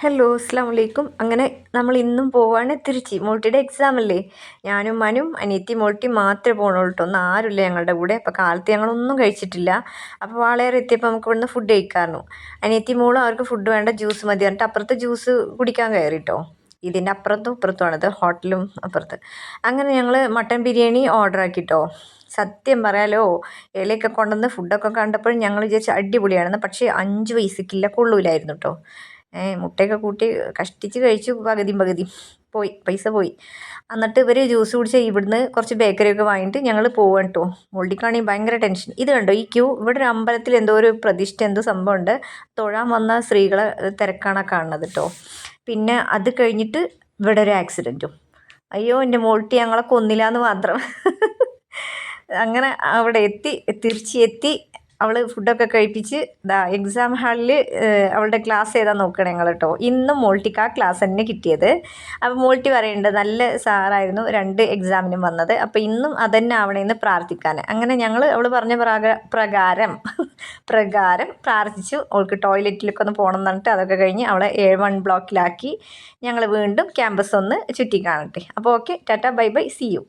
Hello അസ്സാം വലൈക്കും. അങ്ങനെ നമ്മൾ ഇന്നും പോവാണ് തിരുച്ചി. മോൾട്ടിയുടെ എക്സാം അല്ലേ. ഞാനും മനും അനിയത്തി മോൾട്ടി മാത്രമേ പോകണുള്ളൂ കേട്ടോ. ഒന്നും ആരുമില്ല ഞങ്ങളുടെ കൂടെ. അപ്പോൾ കാലത്ത് ഞങ്ങളൊന്നും കഴിച്ചിട്ടില്ല. അപ്പോൾ വാളയാർ എത്തിയപ്പോൾ നമുക്ക് ഇവിടുന്ന് ഫുഡ് കഴിക്കാമായിരുന്നു. അനിയത്തി മോളും അവർക്ക് ഫുഡ് വേണ്ട, ജ്യൂസ് മതി പറഞ്ഞിട്ട് അപ്പുറത്ത് ജ്യൂസ് കുടിക്കാൻ കയറി കേട്ടോ. ഇതിൻ്റെ അപ്പുറത്തും ഇപ്പുറത്തുമാണിത്, ഹോട്ടലും അപ്പുറത്ത്. അങ്ങനെ ഞങ്ങൾ മട്ടൻ ബിരിയാണി ഓർഡർ ആക്കിട്ടോ. സത്യം പറയാലോ, ഇലയൊക്കെ കൊണ്ടുവന്ന് ഫുഡൊക്കെ കണ്ടപ്പോൾ ഞങ്ങൾ വിചാരിച്ചു അടിപൊളിയാണെന്ന്. പക്ഷേ 5 പൈസക്കില്ല, കൊള്ളൂലായിരുന്നു കേട്ടോ. മുട്ടയൊക്കെ കൂട്ടി കഷ്ടിച്ച് കഴിച്ചു. പകുതി പോയി, പൈസ പോയി. എന്നിട്ട് ഇവർ ജ്യൂസ് കുടിച്ച് ഇവിടുന്ന് കുറച്ച് ബേക്കറിയൊക്കെ വാങ്ങിയിട്ട് ഞങ്ങൾ പോവാൻ കേട്ടോ. മോൾട്ടിക്കാണെങ്കിൽ ഭയങ്കര ടെൻഷൻ. ഇത് കണ്ടോ ഈ ക്യൂ, ഇവിടെ ഒരു അമ്പലത്തിൽ എന്തോ ഒരു പ്രതിഷ്ഠ എന്തോ സംഭവമുണ്ട്. തൊഴാൻ വന്ന സ്ത്രീകളെ തിരക്കാണ് കാണുന്നത് കേട്ടോ. പിന്നെ അത് കഴിഞ്ഞിട്ട് ഇവിടെ ഒരു ആക്സിഡൻറ്റും. അയ്യോ, എൻ്റെ മോൾട്ടി ഞങ്ങളെ കൊന്നില്ലാന്ന് മാത്രം. അങ്ങനെ അവിടെ തിരിച്ച് എത്തി. അവൾ ഫുഡൊക്കെ കഴിപ്പിച്ച് എക്സാം ഹാളിൽ അവളുടെ ക്ലാസ് ഏതാ നോക്കണം ഞങ്ങൾ കേട്ടോ. ഇന്നും മോൾട്ടിക്ക് ആ ക്ലാസ് തന്നെ കിട്ടിയത്. അപ്പോൾ മോൾട്ടി പറയുന്നുണ്ട് നല്ല സാറായിരുന്നു 2 എക്സാമിനും വന്നത്, അപ്പോൾ ഇന്നും അതന്നെ ആവണമെന്ന് പ്രാർത്ഥിക്കാൻ. അങ്ങനെ ഞങ്ങൾ അവൾ പറഞ്ഞ പ്രകാരം പ്രാർത്ഥിച്ചു. അവൾക്ക് ടോയ്ലറ്റിലൊക്കെ ഒന്ന് പോകണം എന്ന് പറഞ്ഞിട്ട് അതൊക്കെ കഴിഞ്ഞ് അവളെ A1 ബ്ലോക്കിലാക്കി. ഞങ്ങൾ വീണ്ടും ക്യാമ്പസ് ഒന്ന് ചുറ്റി കാണട്ടെ. അപ്പോൾ okay, tata bye bye, see U.